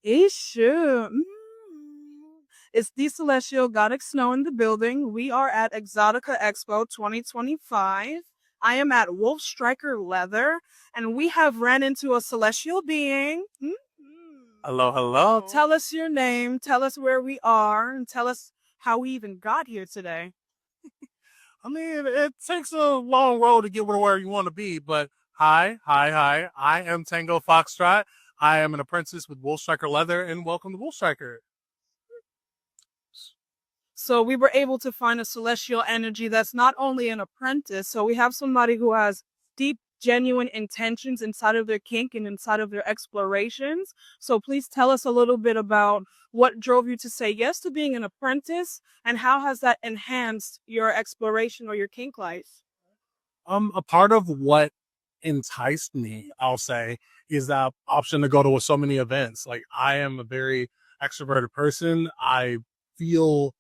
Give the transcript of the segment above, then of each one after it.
Issue. It's the Celestial Gothic Snow in the building. We are at Exxxotica Expo 2025. I am at WolfStryker Leather, and we have ran into a celestial being. Hello, hello. Tell us your name, tell us where we are, and tell us how we even got here today. I mean, it takes a long road to get where you want to be, but hi. I am Tango FoxTrot. I am an apprentice with WolfStryker Leather, and welcome to WolfStryker. So we were able to find a celestial energy that's not only an apprentice, so we have somebody who has deep, genuine intentions inside of their kink and inside of their explorations. So please tell us a little bit about what drove you to say yes to being an apprentice, and how has that enhanced your exploration or your kink life? A part of what enticed me, I'll say, is that option to go to so many events. Like, I am a very extroverted person. I feel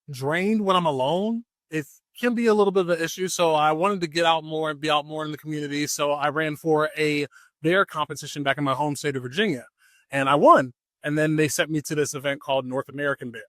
drained when I'm alone. It can be a little bit of an issue. So I wanted to get out more and be out more in the community. So I ran for a bear competition back in my home state of Virginia, and I won. And then they sent me to this event called North American Bear.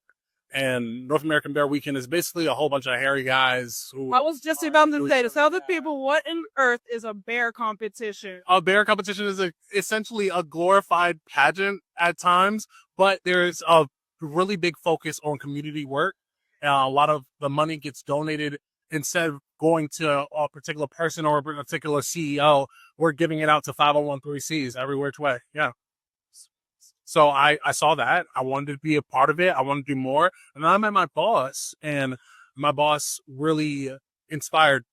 And North American Bear Weekend is basically a whole bunch of hairy guys who... I was just about to say, to tell the people what in earth is a bear competition. A bear competition is essentially a glorified pageant at times, but there's a really big focus on community work. A lot of the money gets donated. Instead of going to a particular person or a particular CEO, we're giving it out to 501(c)(3)s every which way. Yeah. So I saw that. I wanted to be a part of it. I wanted to do more. And I met my boss, and my boss really inspired.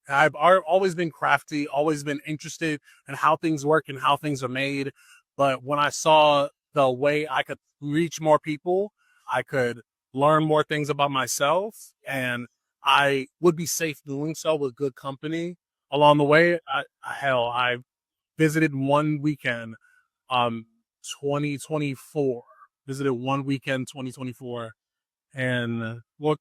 I've always been crafty, always been interested in how things work and how things are made. But when I saw the way I could reach more people, I could learn more things about myself, and I would be safe doing so with good company along the way. I visited one weekend, 2024. Visited one weekend, 2024, and one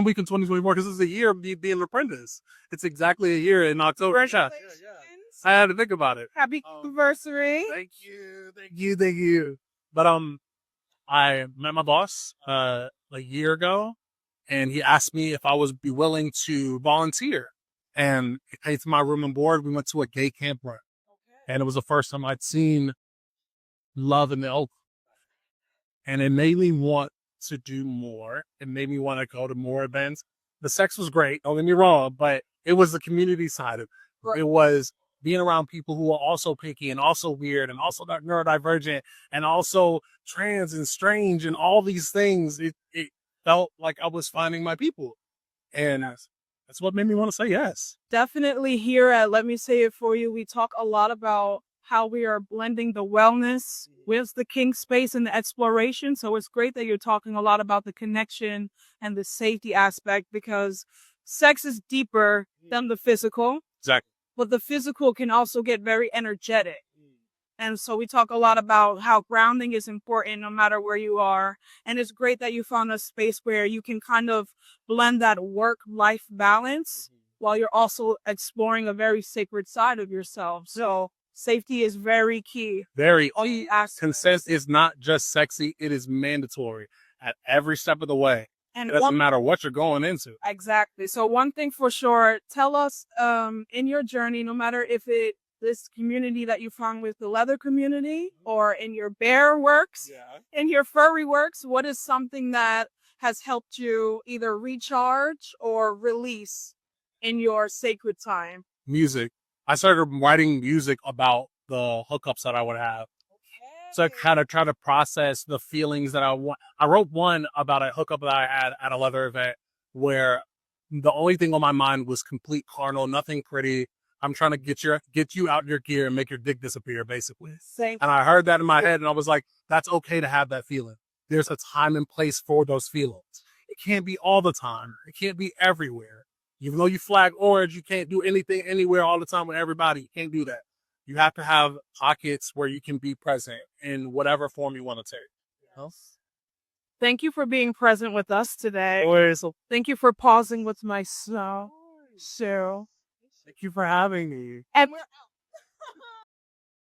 week in 2024, because it's a year of me being an apprentice. It's exactly a year in October. Yeah. I had to think about it. Happy anniversary! Thank you. But I met my boss a year ago, and he asked me if I would be willing to volunteer. And he paid for my room and board. We went to a gay campground, and it was the first time I'd seen love in the open. And it made me want to do more. It made me want to go to more events. The sex was great, don't get me wrong, but it was the community side of it. It was being around people who are also picky and also weird and also neurodivergent and also trans and strange and all these things. It felt like I was finding my people. And that's what made me want to say yes. Definitely here at Let Me Say It For You, we talk a lot about how we are blending the wellness with the kink space and the exploration. So it's great that you're talking a lot about the connection and the safety aspect, because sex is deeper than the physical. Exactly. But the physical can also get very energetic. And so we talk a lot about how grounding is important no matter where you are. And it's great that you found a space where you can kind of blend that work-life balance while you're also exploring a very sacred side of yourself. So safety is very key. Very. Consent is not just sexy, it is mandatory at every step of the way. And it doesn't matter what you're going into. Exactly. So one thing for sure, tell us in your journey, no matter if this community that you found with the leather community or in your bear works, in your furry works, what is something that has helped you either recharge or release in your sacred time? Music. I started writing music about the hookups that I would have. So I kind of try to process the feelings that I want. I wrote one about a hookup that I had at a leather event where the only thing on my mind was complete carnal, nothing pretty. I'm trying to get you out your gear and make your dick disappear, basically. Same. And I heard that in my head, and I was like, that's okay to have that feeling. There's a time and place for those feelings. It can't be all the time. It can't be everywhere. Even though you flag orange, you can't do anything anywhere all the time with everybody. You can't do that. You have to have pockets where you can be present in whatever form you want to take. Yes. Thank you for being present with us today. Always. Thank you for pausing with my snow. So, Thank you for having me. And